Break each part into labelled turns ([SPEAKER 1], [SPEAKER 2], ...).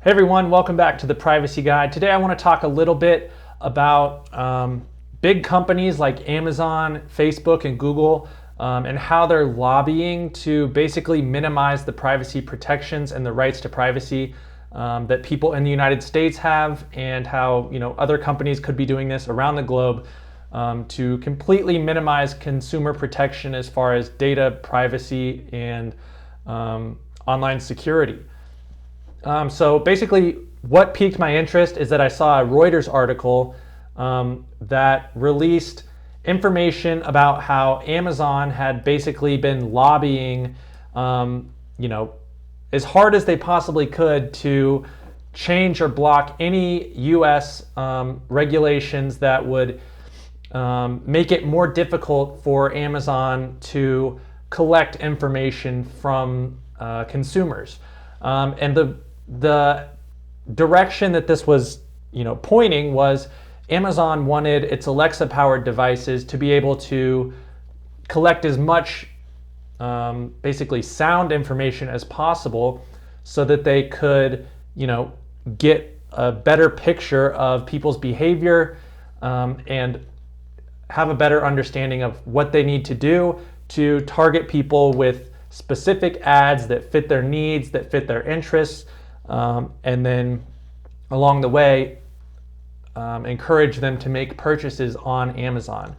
[SPEAKER 1] Hey everyone, welcome back to the Privacy Guide. Today I want to talk a little bit about big companies like Amazon, Facebook, and Google and how they're lobbying to basically minimize the privacy protections and the rights to privacy that people in the United States have, and how other companies could be doing this around the globe to completely minimize consumer protection as far as data privacy and online security. So basically, what piqued my interest is that I saw a Reuters article that released information about how Amazon had basically been lobbying, as hard as they possibly could to change or block any U.S. Regulations that would make it more difficult for Amazon to collect information from consumers. And the direction that this was pointing was Amazon wanted its Alexa powered devices to be able to collect as much basically sound information as possible so that they could get a better picture of people's behavior and have a better understanding of what they need to do to target people with specific ads that fit their needs, that fit their interests, and then along the way encourage them to make purchases on Amazon.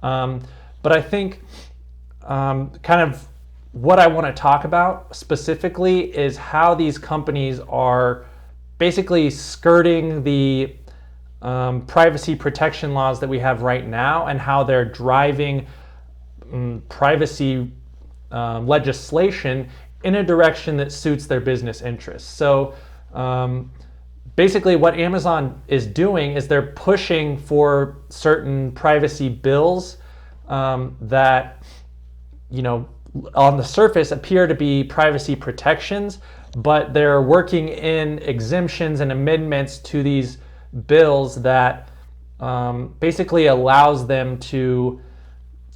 [SPEAKER 1] But I think kind of what I want to talk about specifically is how these companies are basically skirting the privacy protection laws that we have right now, and how they're driving privacy legislation in a direction that suits their business interests. So basically what Amazon is doing is they're pushing for certain privacy bills that on the surface appear to be privacy protections, but they're working in exemptions and amendments to these bills that basically allows them to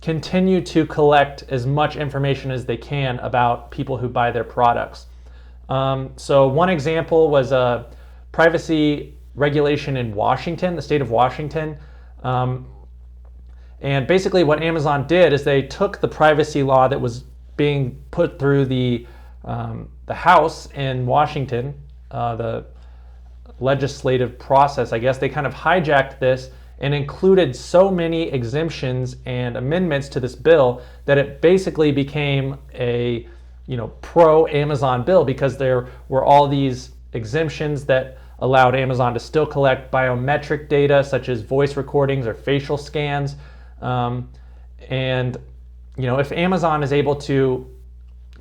[SPEAKER 1] continue to collect as much information as they can about people who buy their products. So one example was a privacy regulation in Washington, the state of Washington. And basically what Amazon did is they took the privacy law that was being put through the House in Washington, the legislative process, I guess. They kind of hijacked this and included so many exemptions and amendments to this bill that it basically became a pro-Amazon bill, because there were all these exemptions that allowed Amazon to still collect biometric data such as voice recordings or facial scans. And if Amazon is able to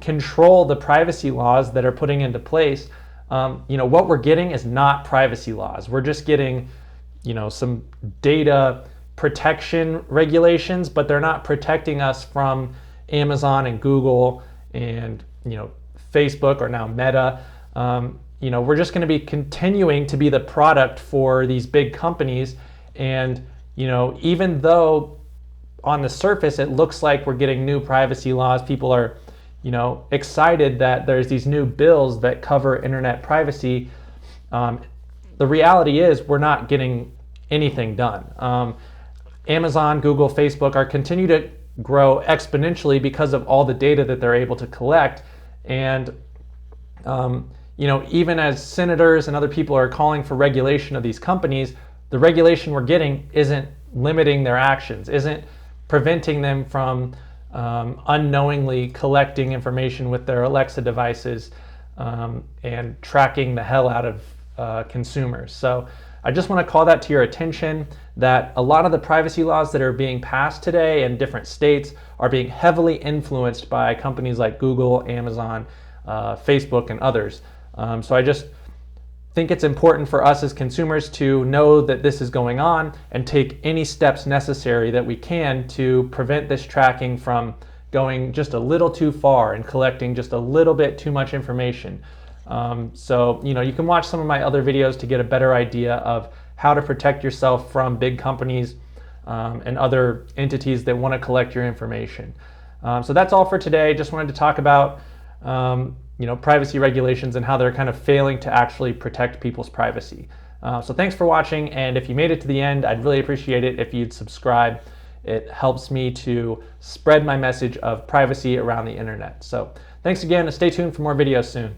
[SPEAKER 1] control the privacy laws that are putting into place, what we're getting is not privacy laws. We're just getting some data protection regulations, but they're not protecting us from Amazon and Google and Facebook, or now Meta. We're just going to be continuing to be the product for these big companies. And even though on the surface it looks like we're getting new privacy laws, people are excited that there's these new bills that cover internet privacy, the reality is we're not getting anything done. Amazon, Google, Facebook are continue to grow exponentially because of all the data that they're able to collect. And even as senators and other people are calling for regulation of these companies, the regulation we're getting isn't limiting their actions, isn't preventing them from unknowingly collecting information with their Alexa devices and tracking the hell out of consumers. So I just want to call that to your attention, that a lot of the privacy laws that are being passed today in different states are being heavily influenced by companies like Google, Amazon, Facebook, and others. So I just think it's important for us as consumers to know that this is going on and take any steps necessary that we can to prevent this tracking from going just a little too far and collecting just a little bit too much information. So you can watch some of my other videos to get a better idea of how to protect yourself from big companies and other entities that want to collect your information. So that's all for today. Just wanted to talk about privacy regulations and how they're kind of failing to actually protect people's privacy. So thanks for watching, and if you made it to the end, I'd really appreciate it if you'd subscribe. It helps me to spread my message of privacy around the internet. So thanks again, and stay tuned for more videos soon.